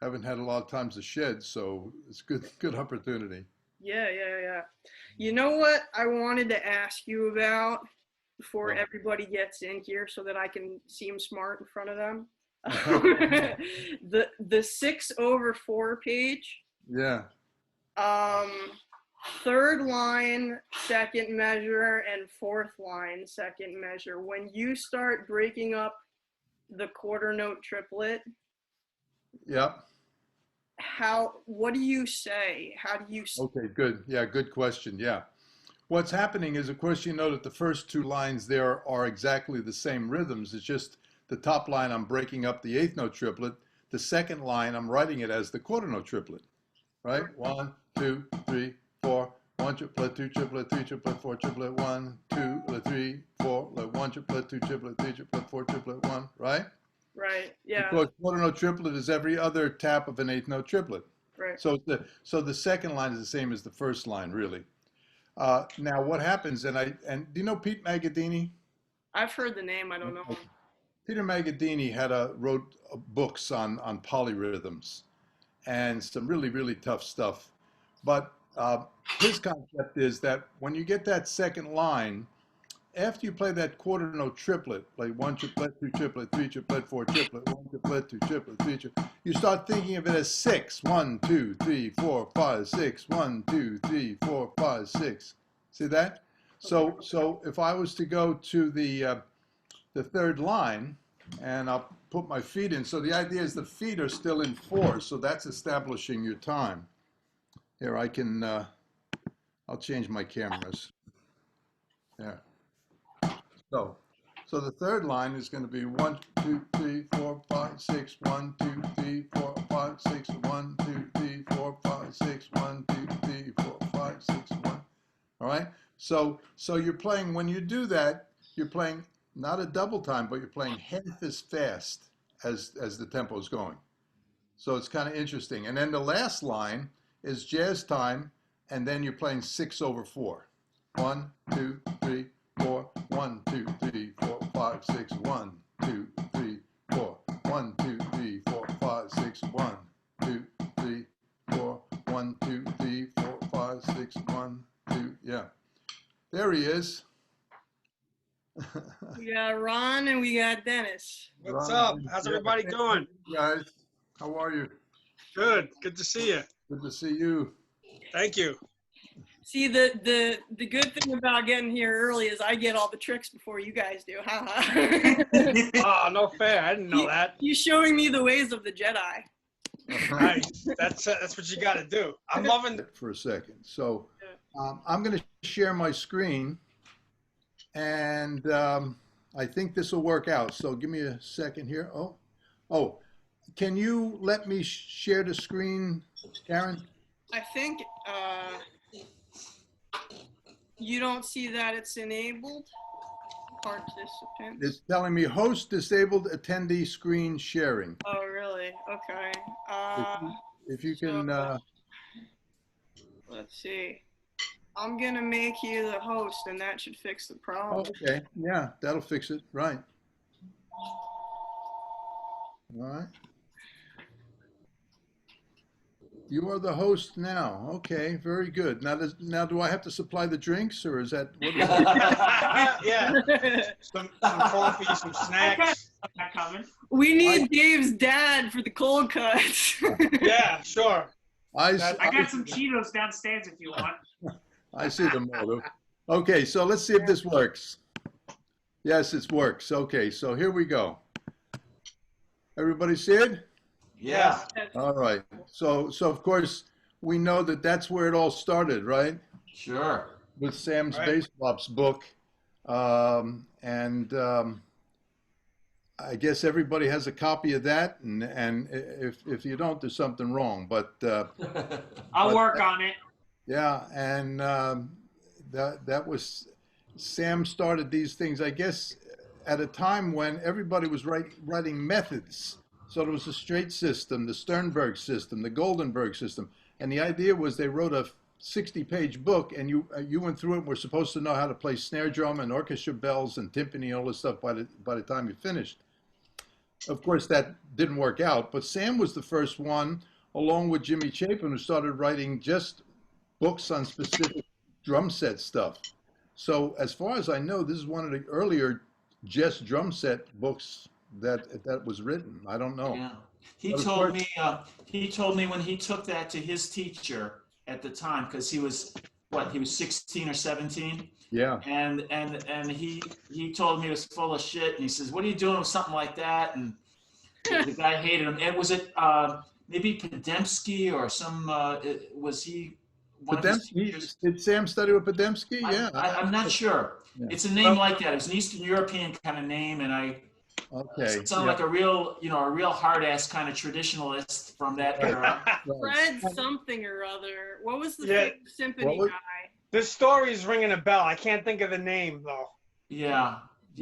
haven't had a lot of times to shed, so it's good opportunity. Yeah, yeah, yeah. You know what I wanted to ask you about before Oh. everybody gets in here so that I can seem smart in front of them? The 6/4 page. Yeah. Um, third line, second measure, and fourth line, second measure. When you start breaking up the quarter note triplet, Yep. what do you say? How do you? Okay, good. Yeah, good question. Yeah. What's happening is, of course, you know that the first two lines there are exactly the same rhythms. It's just the top line, I'm breaking up the eighth note triplet. The second line, I'm writing it as the quarter note triplet, right? 1, 2, 3, 4, 1 triplet, 2 triplet, 3 triplet, 4 triplet, 1, 2, 3, 4, 1 triplet, 2 triplet, 3 triplet, 4 triplet, 1, right? Right. Yeah. Because quarter note triplet is every other tap of an eighth note triplet. Right. So the second line is the same as the first line, really. Now what happens, and do you know Pete Magadini? I've heard the name. I don't know him. Peter Magadini wrote books on polyrhythms and some really tough stuff. But his concept is that when you get that second line, after you play that quarter note triplet, like 1 triplet, 2 triplet, 3 triplet, 4 triplet, 1 triplet, 2 triplet, 3 triplet, you start thinking of it as 6. 1, 2, 3, 4, 5, 6. 1, 2, 3, 4, 5, 6. See that? So if I was to go to the third line, and I'll put my feet in. So the idea is the feet are still in 4, so that's establishing your time. Here, I'll change my cameras. There. So the third line is going to be 1, 2, 3, 4, 5, 6, 1, 2, 3, 4, 5, 6, 1, 2, 3, 4, 5, 6, 1, 2, 3, 4, 5, 6, 1. All right? So you're playing, when you do that, you're playing not a double time, but you're playing half as fast as the tempo is going. So it's kind of interesting. And then the last line is jazz time, and then you're playing 6/4. 1, 2, 3, 4, 1, 2, 3, 4, 5, 6, 1, 2, 3, 4, 1, 2, 3, 4, 5, 6, 1, 2, 3, 4, 1, 2, 3, 4, 5, 6, 1, 2, yeah. There he is. We got Ron and we got Dennis. What's up? How's everybody doing? Guys, how are you? Good. Good to see you. Good to see you. Thank you. See, the good thing about getting here early is I get all the tricks before you guys do. Oh, no fair. I didn't know that. You're showing me the ways of the Jedi. Nice. That's what you got to do. I'm loving it for a second. So I'm going to share my screen, and I think this will work out. So give me a second here. Oh, can you let me share the screen, Caryn? I think you don't see that it's enabled. Participants. It's telling me host disabled attendee screen sharing. Oh, really? Okay. If you can. Let's see. I'm going to make you the host, and that should fix the problem. Oh, okay. Yeah, that'll fix it. Right. All right. You are the host now. Okay, very good. Now, do I have to supply the drinks, or is that? What is yeah. Some coffee, some snacks. Not coming. We need Dave's dad for the cold cuts. Yeah, sure. I got some Cheetos downstairs if you want. I see them all. Okay, so let's see if this works. Yes, it works. Okay, so here we go. Everybody see it? Yeah. All right. So of course we know that that's where it all started, right? Sure. With Sam's Right. Bass Bops book, I guess everybody has a copy of that, and if you don't, there's something wrong. But I'll work on it. yeah, and that was Sam started these things, I guess, at a time when everybody was writing methods. So there was a straight system, the Sternberg system, the Goldenberg system, and the idea was they wrote a 60-page book, and you went through it and were supposed to know how to play snare drum and orchestra bells and timpani and all this stuff by the time you finished. of course, that didn't work out. But Sam was the first one, along with Jimmy Chapin, who started writing just books on specific drum set stuff. So as far as I know, this is one of the earlier just drum set books that was written. I don't know. Yeah. He But of told course- me. He told me when he took that to his teacher at the time, because he was what? He was 16 or 17. Yeah. And he told me it was full of shit. And he says, "What are you doing with something like that?" And the guy hated him. And was it maybe Podemsky or some? Was he one of his teachers? Did Sam study with Podemsky? Yeah. I'm not sure. Yeah. It's a name like that. It's an Eastern European kind of name, and Okay. it sounded like a real hard ass kind of traditionalist from that era. Fred something or other. What was the Yeah. fifth symphony What was- guy? This story's ringing a bell. I can't think of the name though. Yeah.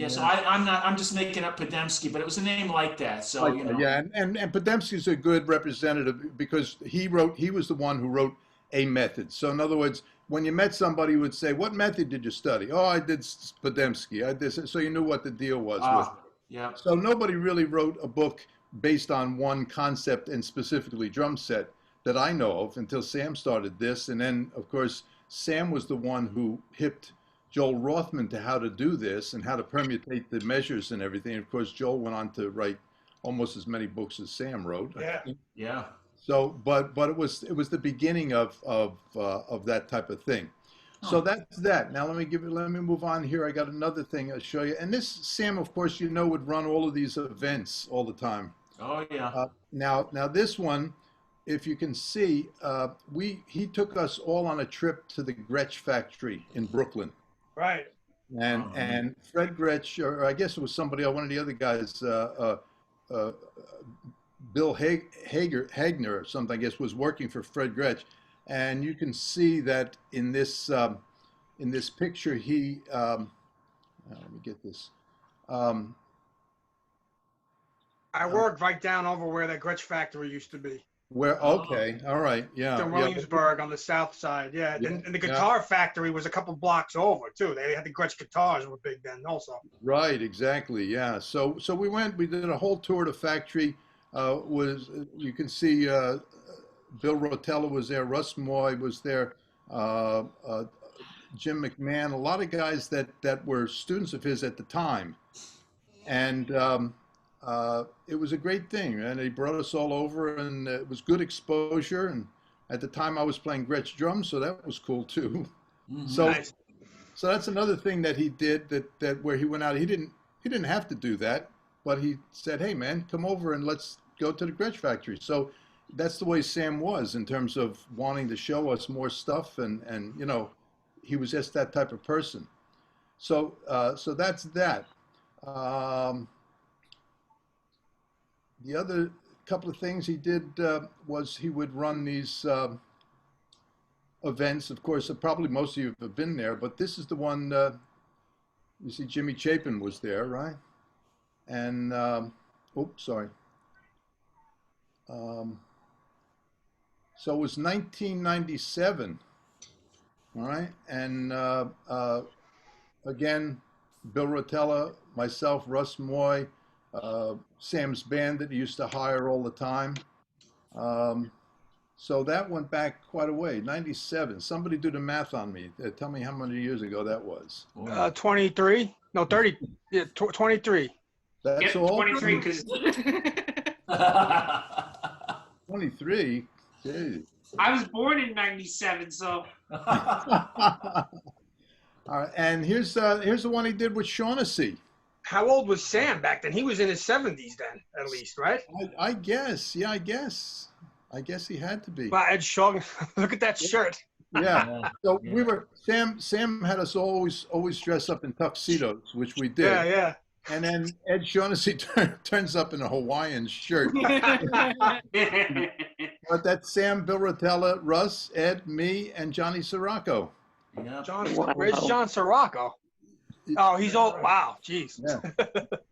So I'm just making up Podemsky, but it was a name like that. So you know. Yeah, and Podemsky's a good representative because he was the one who wrote a method. So in other words, when you met somebody, you would say, "What method did you study?" "Oh, I did Podemsky. I did." So you knew what the deal was with it. Yeah. So nobody really wrote a book based on one concept and specifically drum set that I know of until Sam started this. And then, of course, Sam was the one who hipped Joel Rothman to how to do this and how to permutate the measures and everything. Of course, Joel went on to write almost as many books as Sam wrote. Yeah. Yeah. So, but it was the beginning of that type of thing. So that's that. Now let me move on here. I got another thing I'll show you. And this Sam, of course, would run all of these events all the time. Oh yeah. Now this one, if you can see, he took us all on a trip to the Gretsch factory in Brooklyn. Right. And Fred Gretsch, or I guess it was somebody else, one of the other guys, Bill Hagner or something, I guess, was working for Fred Gretsch. And you can see that in this picture, let me get this. I worked right down over where that Gretsch factory used to be. Okay, all right, yeah. In Williamsburg on the south side, yeah. And the guitar factory was a couple blocks over too. They had the Gretsch guitars were big then also. Right, exactly, yeah. So we did a whole tour of the factory. You can see Bill Rotella was there, Russ Moy was there, Jim McMahon, a lot of guys that were students of his at the time. And it was a great thing, and he brought us all over, and it was good exposure. And at the time, I was playing Gretsch drums, so that was cool too. Mm-hmm. So that's another thing that he did that where he went out. He didn't have to do that, but he said, "Hey man, come over and let's go to the Gretsch factory." So that's the way Sam was in terms of wanting to show us more stuff, and he was just that type of person. So that's that. The other couple of things he did was he would run these events. Of course, probably most of you have been there, but this is the one, you see Jimmy Chapin was there, right? And, sorry. So it was 1997, all right? And again, Bill Rotella, myself, Russ Moy, Sam's band that he used to hire all the time. So that went back quite a way, 97. Somebody do the math on me. Tell me how many years ago that was. 23? No, 30. Yeah, 23. That's all? 23 because 23? Jeez. I was born in 97, so. All right, and here's the one he did with Shaughnessy. How old was Sam back then? He was in his 70s then, at least, right? I guess, yeah, I guess he had to be. Wow, Ed Shaw, look at that shirt. Yeah. So we were Sam had us always dress up in tuxedos, which we did. Yeah. And then Ed Shaughnessy turns up in a Hawaiian shirt. But that's Sam, Bill Rotella, Russ, Ed, me, and Johnny Sirocco. Yeah. Where's John Sirocco? Oh, he's old. Wow, jeez. Yeah,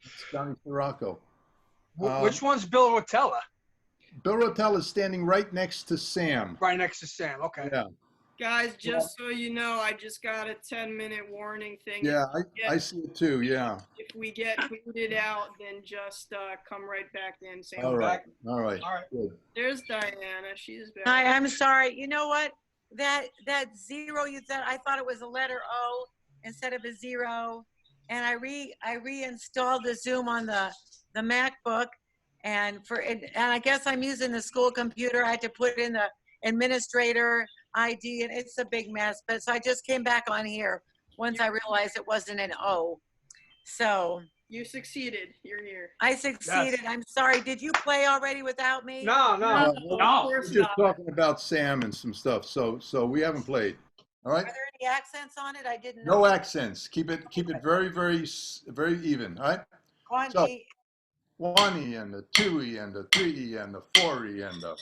it's Johnny Sirocco. Which one's Bill Rotella? Bill Rotella is standing right next to Sam. Right next to Sam. Okay. Yeah. Guys, just so you know, I just got a 10-minute warning thing. Yeah, I see it too. Yeah. If we get booted out, then just come right back in. Same All right. back. All right. All right. Good. There's Diana. She's back. Hi, I'm sorry. You know what? That zero you said, I thought it was a letter O instead of a zero. And I reinstalled the Zoom on the MacBook, and I guess I'm using the school computer. I had to put in the administrator ID, and it's a big mess. But so I just came back on here once I realized it wasn't an O. So You succeeded. You're here. I succeeded. Yes. I'm sorry. Did you play already without me? No, no. Of No. We're course just not. talking about Sam and some stuff. So we haven't played. All right. Are there any accents on it? I didn't know. No accents. Keep it very, very, very even. All right. So- Quanti. 1E and a 2E and a 3E and a 4E and a.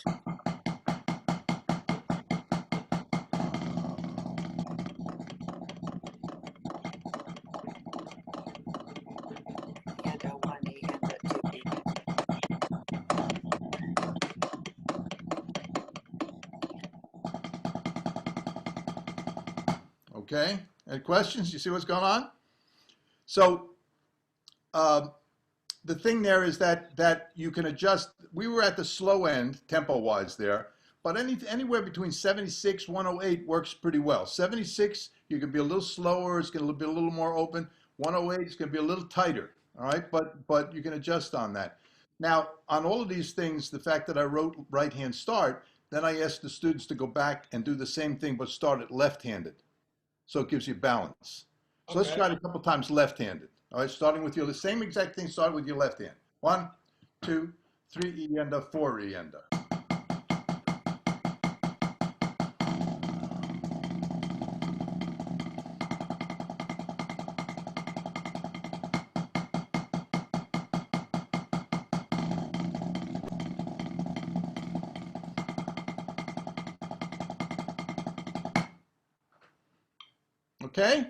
And a 1E and a 2E. Okay. Any questions? You see what's going on? So the thing there is that you can adjust. We were at the slow end tempo-wise there, but anywhere between 76, 108 works pretty well. 76, you can be a little slower. It's going to be a little more open. 108 is going to be a little tighter. All right, but you can adjust on that. Now, on all of these things, the fact that I wrote right-hand start, then I asked the students to go back and do the same thing, but start it left-handed. So it gives you balance. So let's Okay. try it a couple times left-handed. All right, starting with the same exact thing, start with your left hand. 1, 2, 3E and a 4E and a. Okay?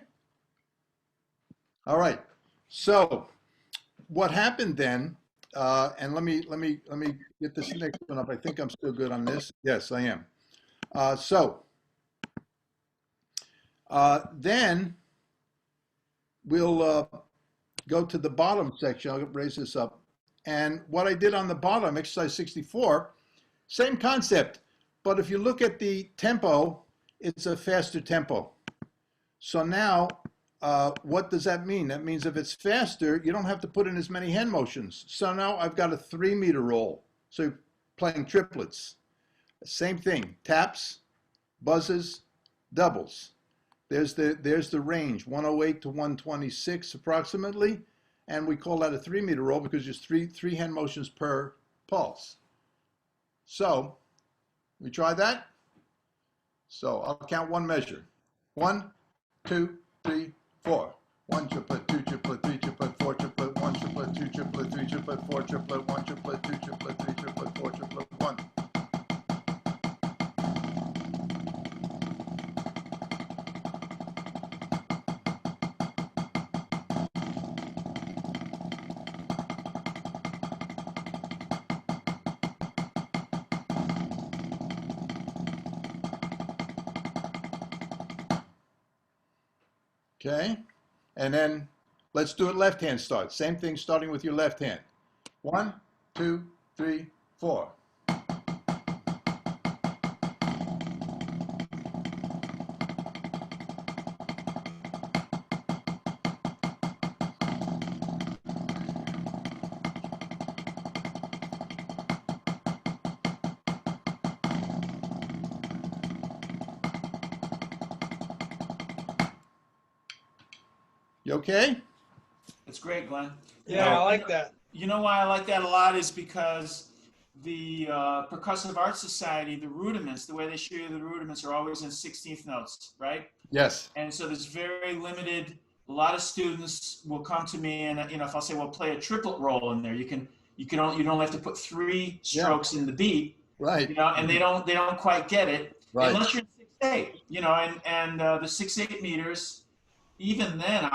All right. So what happened then, and let me get this next one up. I think I'm still good on this. Yes, I am. Then we'll go to the bottom section. I'll raise this up. And what I did on the bottom, exercise 64, same concept. But if you look at the tempo, it's a faster tempo. So now, what does that mean? That means if it's faster, you don't have to put in as many hand motions. So now I've got a 3-meter roll. So you're playing triplets. Same thing, taps, buzzes, doubles. There's the range, 108 to 126 approximately. And we call that a 3-meter roll because there's three hand motions per pulse. So we try that. So I'll count one measure. 1, 2, 3, 4. 1 triplet, 2 triplet, 3 triplet, 4 triplet, 1 triplet, 2 triplet, 3 triplet, 4 triplet, 1 triplet, 2 triplet, 3 triplet, 4 triplet, 1. Okay, and then let's do it left hand start. Same thing starting with your left hand. 1, 2, 3, 4. You okay? It's great, Glenn. Yeah, I like that. You know why I like that a lot is because the Percussive Arts Society, the rudiments, the way they show you the rudiments are always in 16th notes, right? Yes. And so there's very limited. A lot of students will come to me, and if I'll say, well, play a triplet roll in there, you don't have to put 3 strokes in the beat, Right. and they don't quite get it Right. unless you're in 6/8, and the 6/8 meters. Even then,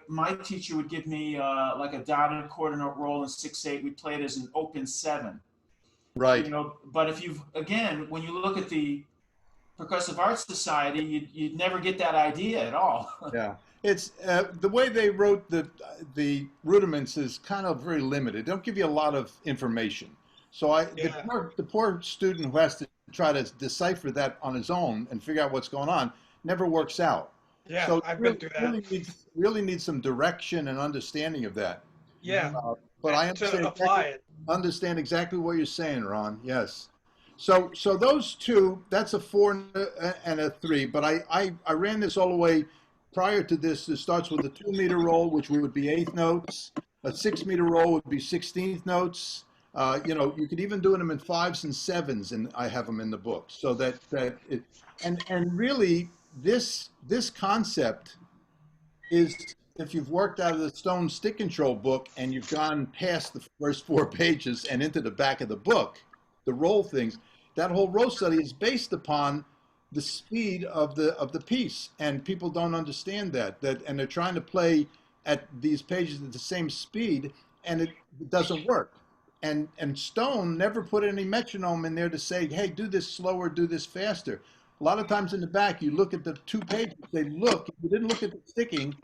my teacher would give me like a dotted quarter note roll in 6/8. We played as an open 7. Right. But if when you look at the Percussive Arts Society, you'd never get that idea at all. Yeah, it's the way they wrote the rudiments is kind of very limited. They don't give you a lot of information. So the poor student who has to try to decipher that on his own and figure out what's going on never works out. Yeah, so I've been through that. Really needs some direction and understanding of that. Yeah, but I understand exactly what you're saying, Ron. Yes. So those two, that's a 4 and a 3. But I ran this all the way. Prior to this, it starts with a 2-meter roll, which would be 8th notes. A 6-meter roll would be 16th notes. You could even do them in 5s and 7s, and I have them in the book. So that it and really this concept is, if you've worked out of the Stone Stick Control book and you've gone past the first 4 pages and into the back of the book, the roll things, that whole roll study is based upon the speed of the piece, and people don't understand that and they're trying to play at these pages at the same speed, and it doesn't work. And Stone never put any metronome in there to say, hey, do this slower, do this faster. A lot of times in the back, you look at the 2 pages, if you didn't look at the sticking,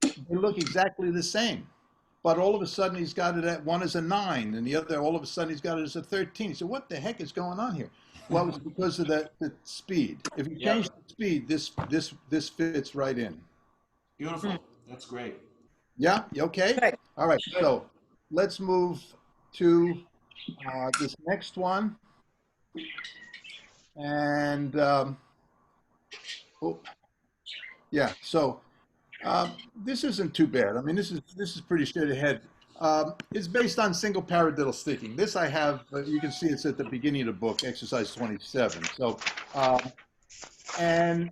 they look exactly the same. But all of a sudden, he's got it at one as a 9, and the other, all of a sudden, he's got it as a 13. He said, what the heck is going on here? Well, it's because of the speed. If you change the speed, this fits right in. Beautiful. That's great. Yeah? You okay? Right. All right. So let's move to this next one. And, so this isn't too bad. I mean, this is pretty straight ahead. It's based on single paradiddle sticking. This I have, you can see it's at the beginning of the book, exercise 27. So, and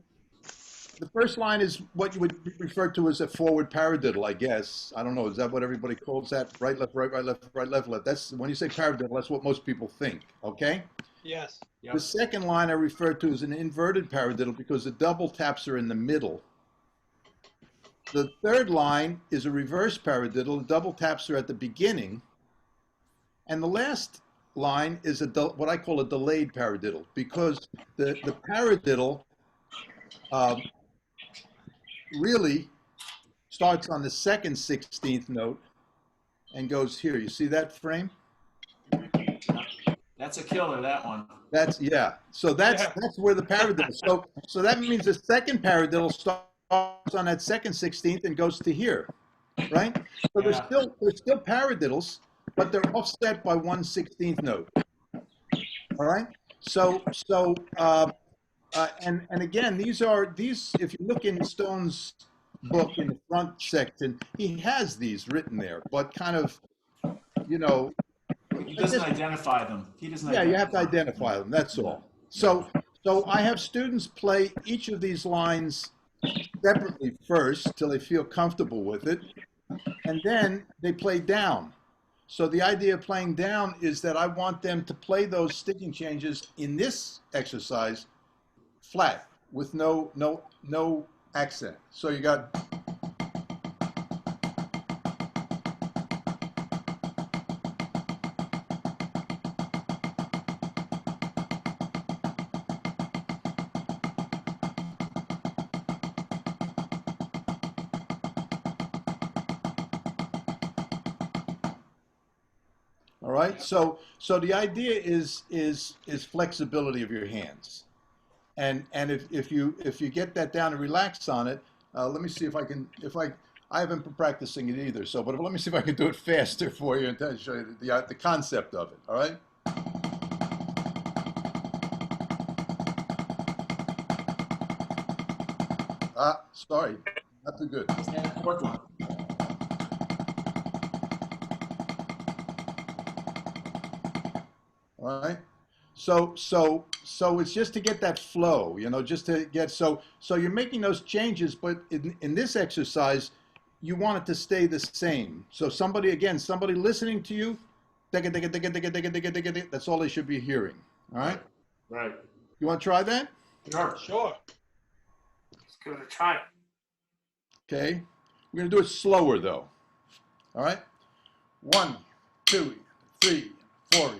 the first line is what you would refer to as a forward paradiddle, I guess. I don't know, is that what everybody calls that? Right, left, right, right, left, right, left, left. That's, when you say paradiddle, that's what most people think, okay? Yes. Yep. The second line I refer to as an inverted paradiddle because the double taps are in the middle. The third line is a reverse paradiddle. The double taps are at the beginning. And the last line is what I call a delayed paradiddle, because the paradiddle really starts on the second 16th note and goes here. You see that frame? That's a killer, that one. That's that's where the paradiddle. So that means the second paradiddle starts on that second 16th and goes to here, right? So there's still paradiddles, but they're offset by 1/16th note. All right. And again, these if you look in Stone's book in the front section, he has these written there, but kind of, He doesn't identify them. You have to identify them. That's all. So I have students play each of these lines separately first till they feel comfortable with it, and then they play down. So the idea of playing down is that I want them to play those sticking changes in this exercise flat with no accent. So you got. All right. So the idea is flexibility of your hands, and if you get that down and relax on it, let me see if I haven't been practicing it either. But let me see if I can do it faster for you and show you the concept of it. All right. Sorry, not too good. Fourth one. All right. So it's just to get that flow, just to get, so you're making those changes, but in this exercise, you want it to stay the same. So somebody listening to you, that's all they should be hearing. All right. Right. You want to try that? Sure. Let's give it a try. Okay. We're going to do it slower though. All right. 1, 2, 3, 4.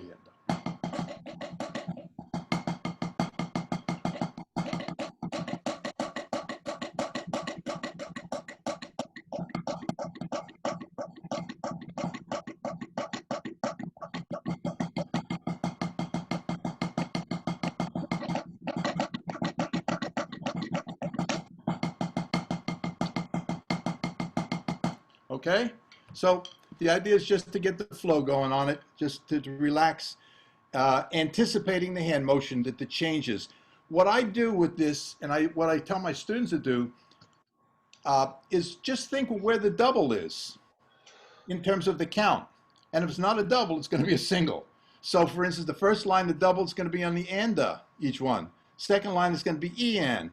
Okay? So the idea is just to get the flow going on it, just to relax, anticipating the hand motion, that the changes. What I do with this, and what I tell my students to do, is just think of where the double is in terms of the count. And if it's not a double, it's going to be a single. So for instance, the first line, the double is going to be on the and, each one. Second line is going to be e and.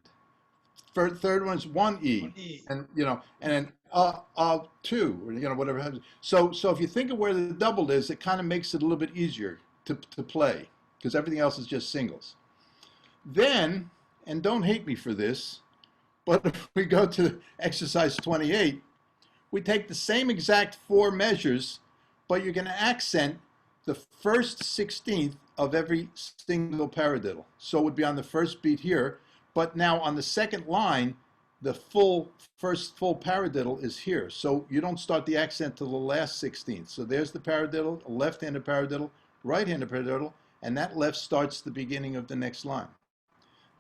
Third one's one e, and and then two, or whatever. So if you think of where the double is, it kind of makes it a little bit easier to play, because everything else is just singles. Then, and don't hate me for this, but if we go to exercise 28, we take the same exact 4 measures, but you're going to accent the first 16th of every single paradiddle. So it would be on the first beat here, but now on the second line, the first full paradiddle is here. So you don't start the accent till the last 16th. So there's the paradiddle, a left-handed paradiddle, right-handed paradiddle, and that left starts the beginning of the next line.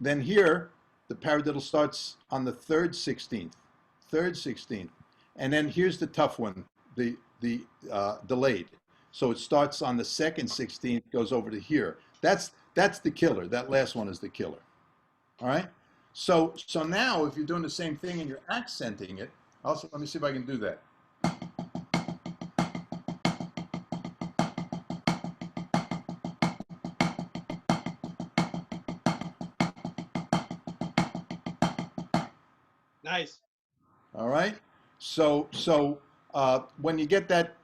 Then here, the paradiddle starts on the third 16th, and then here's the tough one, the delayed. So it starts on the second 16th, goes over to here. That's the killer. That last one is the killer. All right. So now, if you're doing the same thing and you're accenting it, also let me see if I can do that. Nice. All right. So when you get that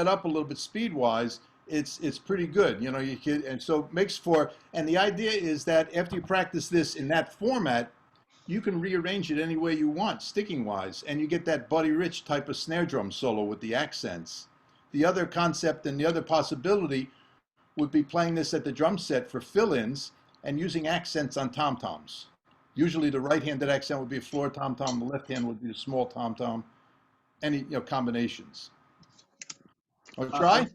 up a little bit speed wise, it's pretty good. You can, and so it makes for, and the idea is that after you practice this in that format, you can rearrange it any way you want, sticking wise, and you get that Buddy Rich type of snare drum solo with the accents. The other concept and the other possibility would be playing this at the drum set for fill-ins and using accents on tom-toms. Usually the right-handed accent would be a floor tom-tom, the left hand would be a small tom-tom, any combinations. Or try?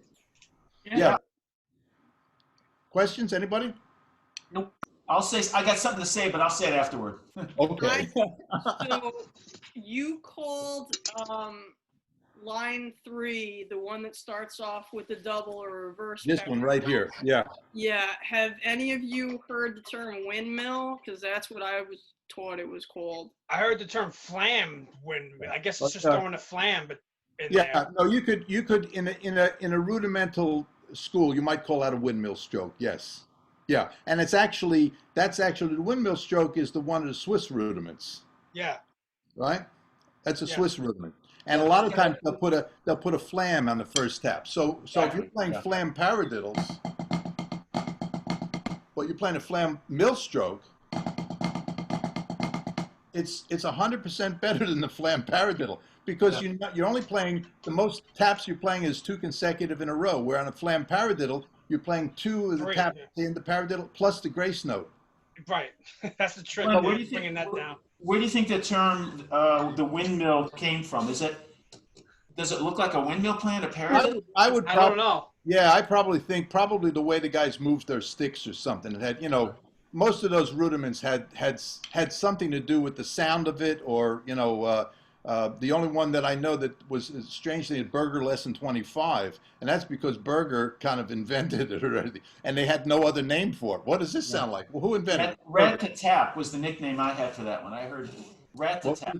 Yeah. Questions, anybody? Nope. I got something to say, but I'll say it afterward. Okay. So you called line 3, the one that starts off with the double or reverse. This one right here. Yeah. Yeah. Have any of you heard the term windmill? Because that's what I was taught it was called. I heard the term flam windmill. I guess it's just throwing a flam, but there. No, you could in a rudimental school, you might call that a windmill stroke. Yes. Yeah, and that's actually the windmill stroke is the one of the Swiss rudiments. Yeah. Right. That's a Swiss rudiment, and a lot of times they'll put a flam on the first tap. So if you're playing flam paradiddles, but you're playing a flam mill stroke, it's 100% better than the flam paradiddle, because you're only playing, the most taps you're playing is 2 consecutive in a row, where on a flam paradiddle you're playing 2 of the taps in the paradiddle plus the grace note. Right. That's the trick. Well, Bringing that down. Where do you think the term the windmill came from? Does it look like a windmill playing a paradiddle? I don't know. Yeah, I probably think the way the guys moved their sticks or something. It had, most of those rudiments had something to do with the sound of it, or the only one that I know that was strangely Berger Lesson 25, and that's because Berger kind of invented it already, and they had no other name for it. What does this sound like? Well, who invented it? Rat-ta-tap was the nickname I had for that one. I heard rat-ta-tap.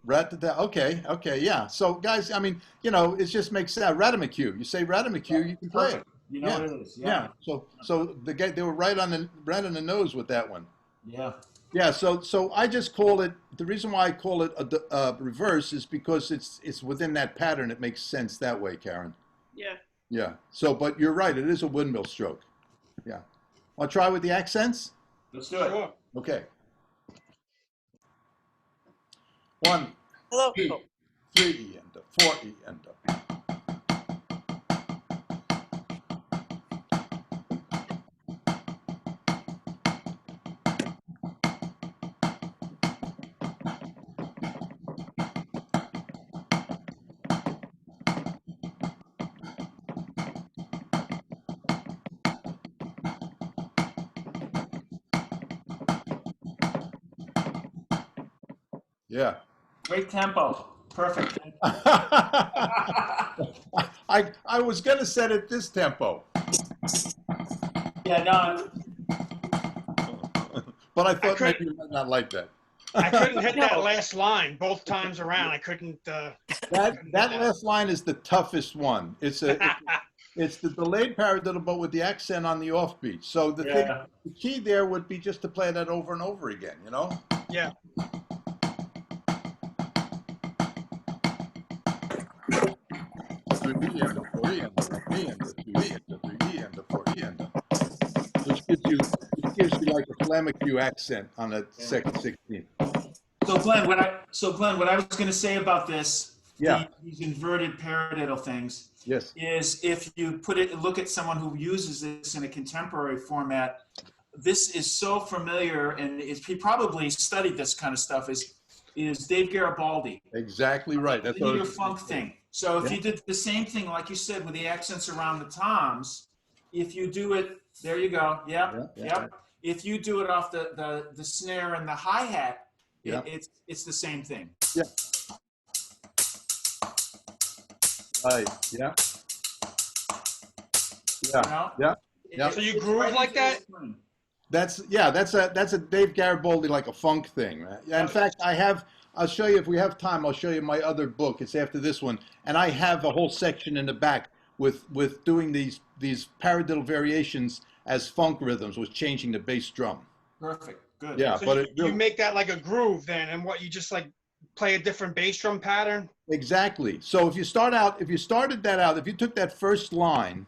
Rat-ta-tap. Okay, yeah. So guys, I mean, it just makes sense. Ratamacue. You say Ratamacue, you can play it. You know what it is. Yeah. So the guy, they were right on the nose with that one. Yeah. Yeah, so I just call it, the reason why I call it a reverse is because it's within that pattern. It makes sense that way, Caryn. Yeah. Yeah. So, but you're right. It is a windmill stroke. Yeah. Want to try with the accents? Let's do it. Sure. Okay. 1, Hello. 2, 3 E and 4 E and Yeah. Great tempo. Perfect. I was going to set it this tempo, Yeah, no, but I thought could- maybe you might not like that. I couldn't hit that No. last line both times around. I couldn't. That last line is the toughest one. It's the delayed paradiddle, but with the accent on the offbeat. So the key there would be just to play that over and over again, you know? Yeah. Which gives you like a Flamacue accent on a second 16th. So Glenn, what I was going to say about this, Yeah. these inverted paradiddle things, Yes. is if you look at someone who uses this in a contemporary format, this is so familiar, and he probably studied this kind of stuff. Is Dave Garibaldi? Exactly right. That's The what I linear was- funk thing. So if you did the same thing, like you said, with the accents around the toms, if you do it, there you go. Yep. Yeah. If you do it off the snare and the hi-hat, Yeah. it's the same thing. Yeah. Right. Yeah. Yeah. You know? Yeah. Yeah. So you It's groove right like into the that? screen. That's a Dave Garibaldi, like a funk thing. Right? Yeah, in fact, I'll show you if we have time. I'll show you my other book. It's after this one, and I have a whole section in the back with doing these paradiddle variations as funk rhythms, with changing the bass drum. Perfect. Good. Yeah, So but you make that like a groove then, and what you just like play a different bass drum pattern? exactly. So if you took that first line,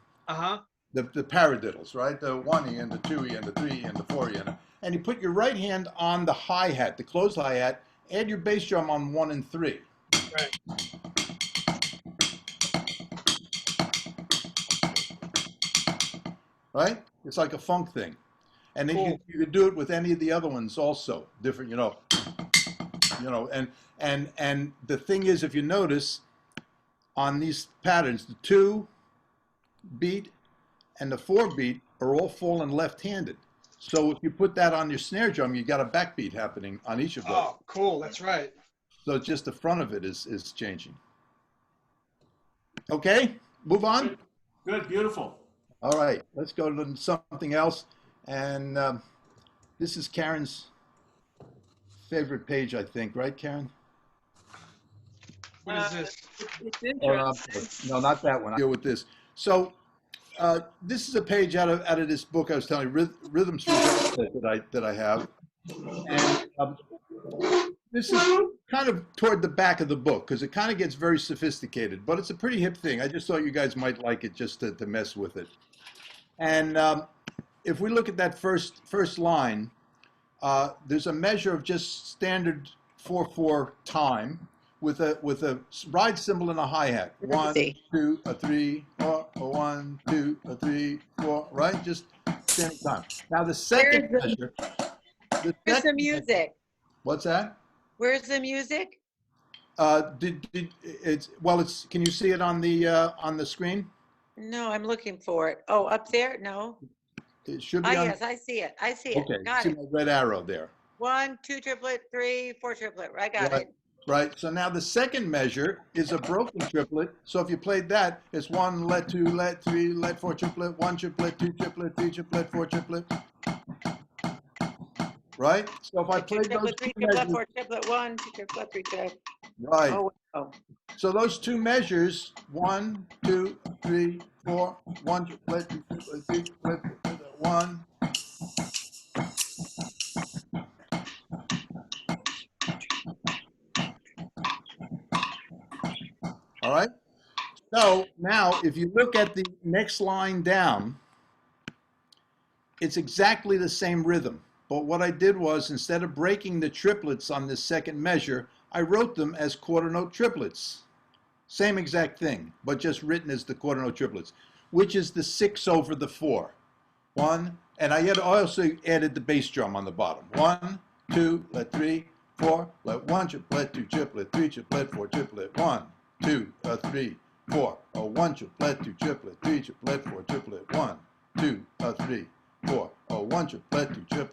the paradiddles, right? The 1E and the 2E and the 3E and the 4E, and you put your right hand on the hi-hat, the closed hi-hat, add your bass drum on 1 and 3. Right. Right? It's like a funk thing. And then Cool. you could do it with any of the other ones also. Different, and the thing is, if you notice, on these patterns, the 2 beat and the 4 beat are all falling left-handed. So if you put that on your snare drum, you got a backbeat happening on each of those. Oh, cool. That's right. So just the front of it is changing. Okay, move on. Good. Beautiful. All right, let's go to something else. And this is Karen's favorite page, I think, right, Karen? What is this? It's Or, interesting. no, not that one. I'll deal with this. So this is a page out of this book I was telling you, Rhythms for Triplet that I have. And this is kind of toward the back of the book because it kind of gets very sophisticated, but it's a pretty hip thing. I just thought you guys might like it just to mess with it. And if we look at that first line, there's a measure of just standard 4/4 time with a ride cymbal and a hi-hat. 1, 2, 3, 4, 1, 2, 3, 4, right? Just standard time. Now the second measure. Where's the music? What's that? Where's the music? Can you see it on the screen? No, I'm looking for it. Oh, up there? No. It should be Ah, on. yes, I see it. I see it. Okay, Got see it. my red arrow there. 1, 2 triplet, 3, 4 triplet. I got Right. it. Right. So now the second measure is a broken triplet. So if you played that, it's 1, let 2, let 3, let 4 triplet, 1 triplet, 2 triplet, 3 triplet, 4 triplet. Right. So if I 2 played those triplet, 3 two triplet, measures, 4 triplet, 1, 2 triplet, 3 triplet. right. Oh, wow. So those two measures, 1, 2, 3, 4, 1 triplet, 2 triplet, 3 triplet, 1. All right. So now, if you look at the next line down, it's exactly the same rhythm. But what I did was, instead of breaking the triplets on this second measure, I wrote them as quarter note triplets. Same exact thing, but just written as the quarter note triplets, which is the 6 over the 4. 1, and I also added the bass drum on the bottom. 1, 2, let 3, 4, let 1 triplet, 2 triplet, 3 triplet, 4 triplet, 1, 2, 3, 4, 1 triplet, 2 triplet, 3 triplet, 4 triplet, 1, 2, 3, 4, 1 triplet, 2 triplet,